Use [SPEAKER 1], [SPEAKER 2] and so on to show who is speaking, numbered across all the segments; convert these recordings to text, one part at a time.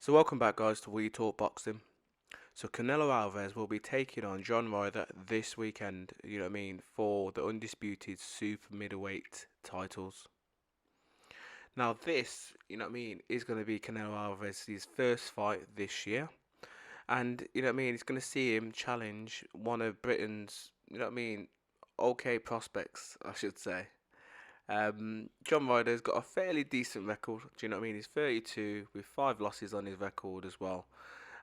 [SPEAKER 1] So welcome back guys to We Talk Boxing. So Canelo Alvarez will be taking on John Ryder this weekend, for the Undisputed super middleweight titles. Now this, is going to be Canelo Alvarez's first fight this year. And, it's going to see him challenge one of Britain's, okay prospects, I should say. John Ryder's got a fairly decent record, He's 32 with 5 losses on his record as well.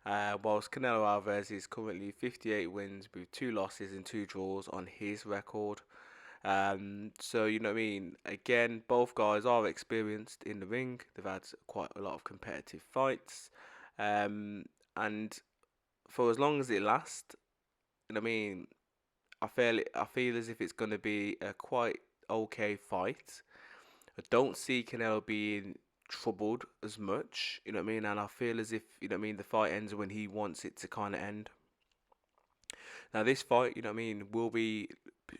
[SPEAKER 1] Whilst Canelo Alvarez is currently 58 wins with 2 losses and 2 draws on his record. So, again, both guys are experienced in the ring. They've had quite a lot of competitive fights. And for as long as it lasts, I feel as if it's going to be a quite okay fight. I don't see Canelo being troubled as much, And I feel as if, the fight ends when he wants it to kind of end. Now, this fight, will be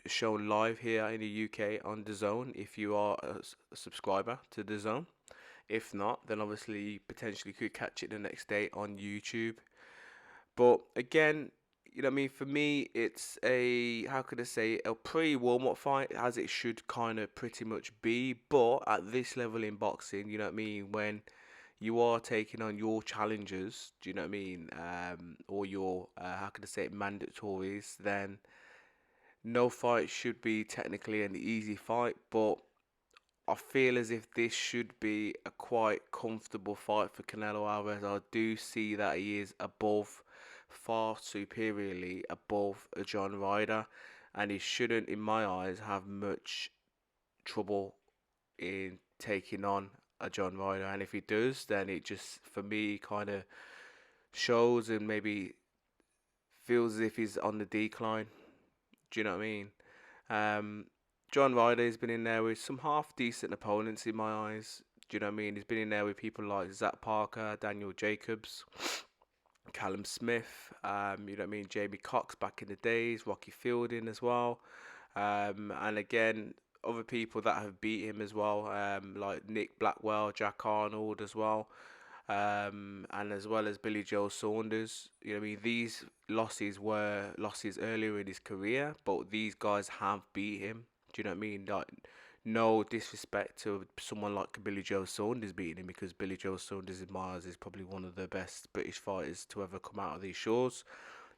[SPEAKER 1] shown live here in the UK on DAZN if you are a subscriber to DAZN. If not, then obviously you potentially could catch it the next day on YouTube. But again, for me, it's how could I say, a pre-warm-up fight, as it should kind of pretty much be. But at this level in boxing, when you are taking on your challengers, or your, how could I say it, mandatories, then no fight should be technically an easy fight. But I feel as if this should be a quite comfortable fight for Canelo Alvarez. I do see that he is far superiorly above a John Ryder, and he shouldn't, in my eyes, have much trouble in taking on a John Ryder. And if he does, then it just, for me, kind of shows and maybe feels as if he's on the decline. Do you know what I mean? John Ryder has been in there with some half decent opponents in my eyes. Do you know what I mean? He's been in there with people like Zach Parker, Daniel Jacobs, Callum Smith, Jamie Cox back in the days, Rocky Fielding as well. And again, other people that have beat him as well, like Nick Blackwell, Jack Arnold as well. And as well as Billy Joe Saunders. These losses were losses earlier in his career, but these guys have beat him. Do you know what I mean? Like, no disrespect to someone like Billy Joe Saunders beating him, because Billy Joe Saunders in my eyes is probably one of the best British fighters to ever come out of these shores.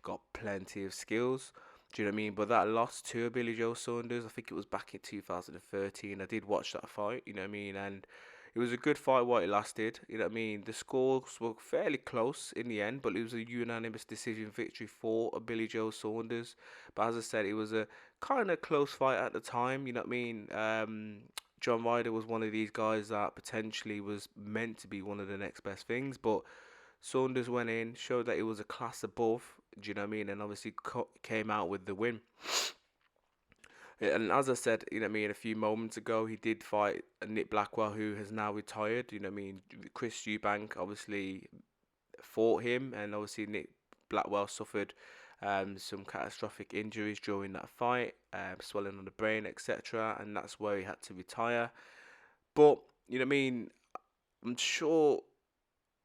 [SPEAKER 1] Got plenty of skills. Do you know what I mean? But that loss to Billy Joe Saunders, I think it was back in 2013. I did watch that fight, and it was a good fight while it lasted. The scores were fairly close in the end, but it was a unanimous decision victory for a Billy Joe Saunders. But as I said, it was a kind of close fight at the time. John Ryder was one of these guys that potentially was meant to be one of the next best things, but Saunders went in, showed that it was a class above. Do you know what I mean? And obviously came out with the win. And as I said, a few moments ago, he did fight Nick Blackwell, who has now retired. Chris Eubank obviously fought him, and obviously Nick Blackwell suffered some catastrophic injuries during that fight, swelling on the brain, etc. And that's where he had to retire. But, I'm sure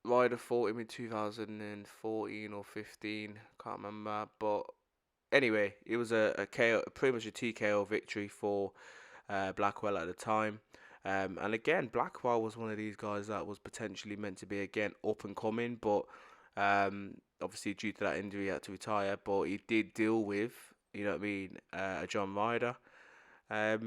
[SPEAKER 1] Ryder fought him in 2014 or 15, can't remember, but anyway, it was a KO, pretty much a TKO victory for Blackwell at the time. And again, Blackwell was one of these guys that was potentially meant to be, again, up and coming, but obviously due to that injury, he had to retire. But he did deal with, a John Ryder. So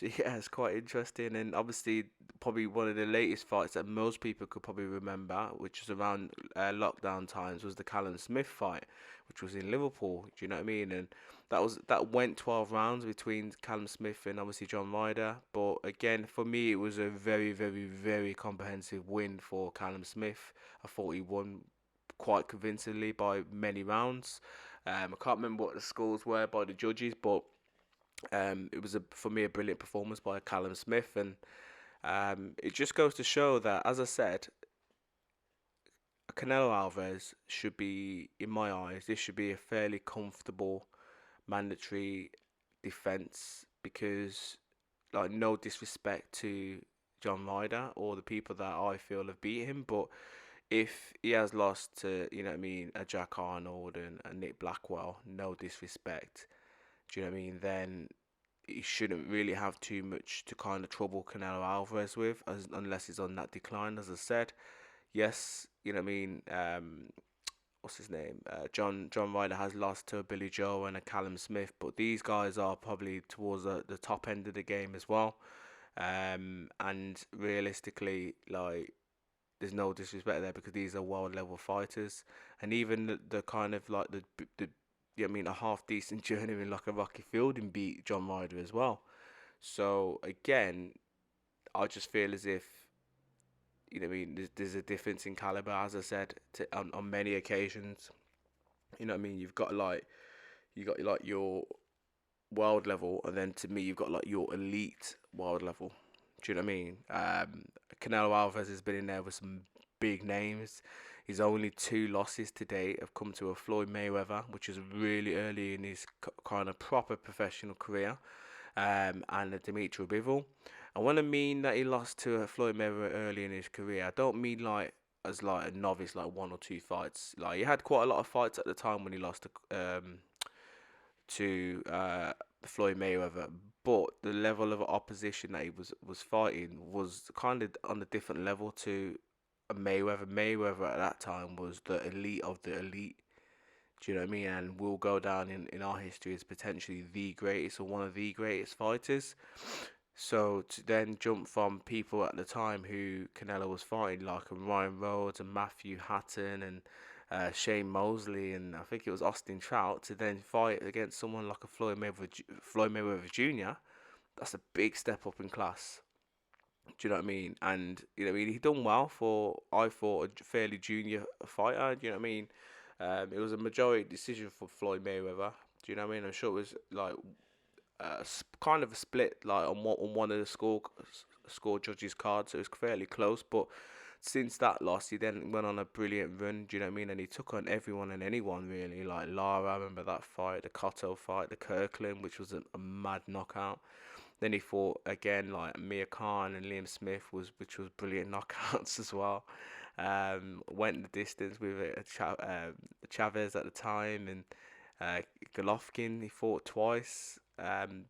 [SPEAKER 1] yeah, it's quite interesting, and obviously probably one of the latest fights that most people could probably remember, which was around lockdown times, was the Callum Smith fight, which was in Liverpool. Do you know what I mean? And that went 12 rounds between Callum Smith and obviously John Ryder. But again, for me, it was a very, very, very comprehensive win for Callum Smith. I thought he won quite convincingly by many rounds. I can't remember what the scores were by the judges, but it was for me a brilliant performance by Callum Smith, and it just goes to show that, as I said, Canelo Alvarez should be, in my eyes, this should be a fairly comfortable mandatory defense, because, like, no disrespect to John Ryder or the people that I feel have beat him, but if he has lost to, you know what I mean, a Jack Arnold and a Nick Blackwell, no disrespect, do you know what I mean? Then he shouldn't really have too much to kind of trouble Canelo Alvarez with, unless he's on that decline. As I said, yes, you know what I mean. What's his name? John Ryder has lost to a Billy Joe and a Callum Smith, but these guys are probably towards the top end of the game as well. And realistically, like, there's no disrespect there because these are world level fighters, and even the kind of like the you know what I mean, a half decent journeyman like a Rocky Fielding beat John Ryder as well. So again, I just feel as if, you know what I mean, there's a difference in caliber, as I said on many occasions. You know what I mean? You got like your world level, and then to me you've got like your elite world level. Do you know what I mean? Canelo Alvarez has been in there with some big names. His only two losses to date have come to a Floyd Mayweather, which is really early in his kind of proper professional career, and a Dimitri Bivol. And when I mean that he lost to a Floyd Mayweather early in his career, I don't mean like as like a novice, like one or two fights. Like he had quite a lot of fights at the time when he lost to Floyd Mayweather, but the level of opposition that he was fighting was kind of on a different level to a Mayweather. Mayweather at that time was the elite of the elite. Do you know what I mean? And will go down in our history as potentially the greatest or one of the greatest fighters. So to then jump from people at the time who Canelo was fighting, like Ryan Rhodes and Matthew Hatton and Shane Mosley, and I think it was Austin Trout, to then fight against someone like a Floyd Mayweather Jr., that's a big step up in class. Do you know what I mean? And you know what I mean, he done well for, I thought, a fairly junior fighter. Do you know what I mean? It was a majority decision for Floyd Mayweather. Do you know what I mean? I'm sure it was like kind of a split, like on one of the score judges' cards. So it was fairly close, but since that loss, he then went on a brilliant run. Do you know what I mean? And he took on everyone and anyone really. Like Lara, I remember that fight, the Cotto fight, the Kirkland, which was a mad knockout. Then he fought again like Mia Khan and Liam Smith, which was brilliant knockouts as well. Went the distance with Chavez at the time, and Golovkin he fought twice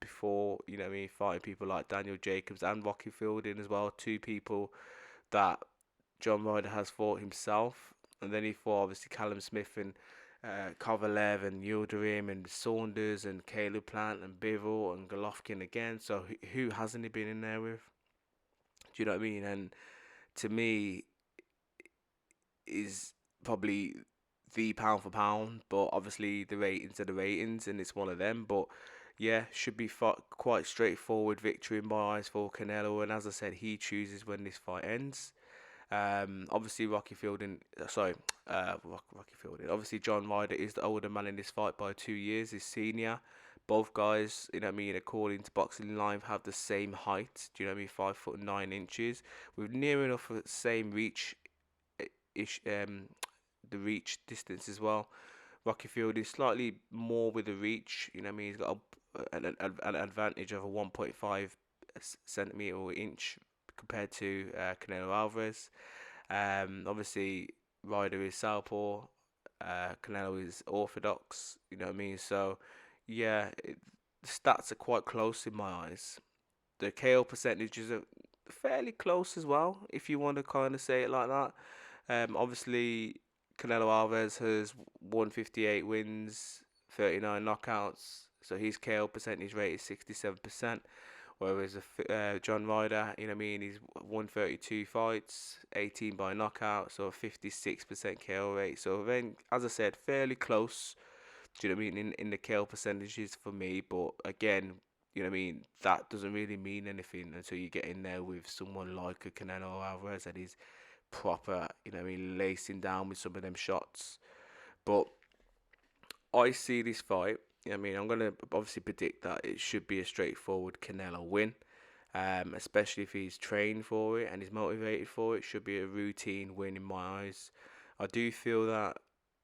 [SPEAKER 1] before, you know what I mean, fighting people like Daniel Jacobs and Rocky Fielding as well, two people that John Ryder has fought himself. And then he fought obviously Callum Smith and Kovalev and Yildirim and Saunders and Caleb Plant and Bivol and Golovkin again. So who hasn't he been in there with? Do you know what I mean? And to me, is probably the pound for pound, but obviously the ratings are the ratings, and it's one of them. But yeah, should be quite straightforward victory in my eyes for Canelo. And as I said, he chooses when this fight ends. Obviously Rocky Fielding, Rocky Fielding. Obviously John Ryder is the older man in this fight by 2 years. He's senior. Both guys, you know what I mean, according to Boxing Live, have the same height. Do you know what I mean? 5'9" with near enough the same reach, ish, the reach distance as well. Rocky Field is slightly more with the reach. You know what I mean? He's got an advantage of a 1.5 centimeter or inch compared to Canelo Alvarez. Obviously, Ryder is southpaw. Canelo is orthodox. You know what I mean? So, yeah, the stats are quite close in my eyes. The KO percentages are fairly close as well, if you want to kind of say it like that. Obviously, Canelo Alvarez has 158 wins, 39 knockouts, so his KO percentage rate is 67%. Whereas John Ryder, you know what I mean, he's 132 fights, 18 by knockout, so a 56% KO rate. So then, as I said, fairly close. Do you know what I mean, in the KO percentages for me? But again, you know what I mean, that doesn't really mean anything until you get in there with someone like a Canelo Alvarez that is proper, you know what I mean, lacing down with some of them shots. But I see this fight. I mean, I'm gonna obviously predict that it should be a straightforward Canelo win, especially if he's trained for it and he's motivated for it. It should be a routine win in my eyes. I do feel that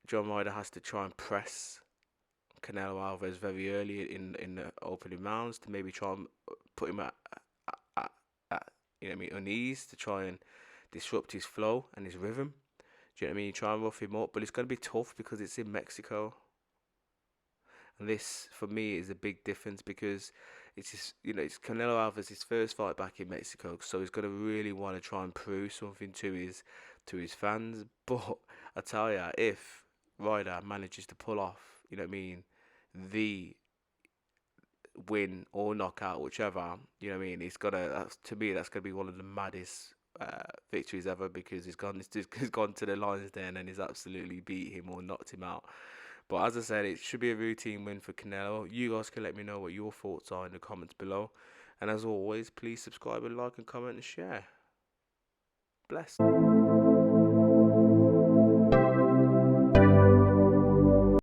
[SPEAKER 1] John Ryder has to try and press Canelo Alvarez very early in the opening rounds to maybe try and put him at you know what I mean, unease, to try and disrupt his flow and his rhythm. Do you know what I mean? Try and rough him up, but it's going to be tough because it's in Mexico. And this, for me, is a big difference because it's just, it's Canelo Alvarez' first fight back in Mexico, so he's going to really want to try and prove something to his fans. But I tell you, if Ryder manages to pull off, you know what I mean, the win or knockout, whichever, you know what I mean, to me, that's gonna be one of the maddest victories ever because he's gone to the Lions Den and he's absolutely beat him or knocked him out. But as I said, it should be a routine win for Canelo. You guys can let me know what your thoughts are in the comments below. And as always, please subscribe and like and comment and share. Bless.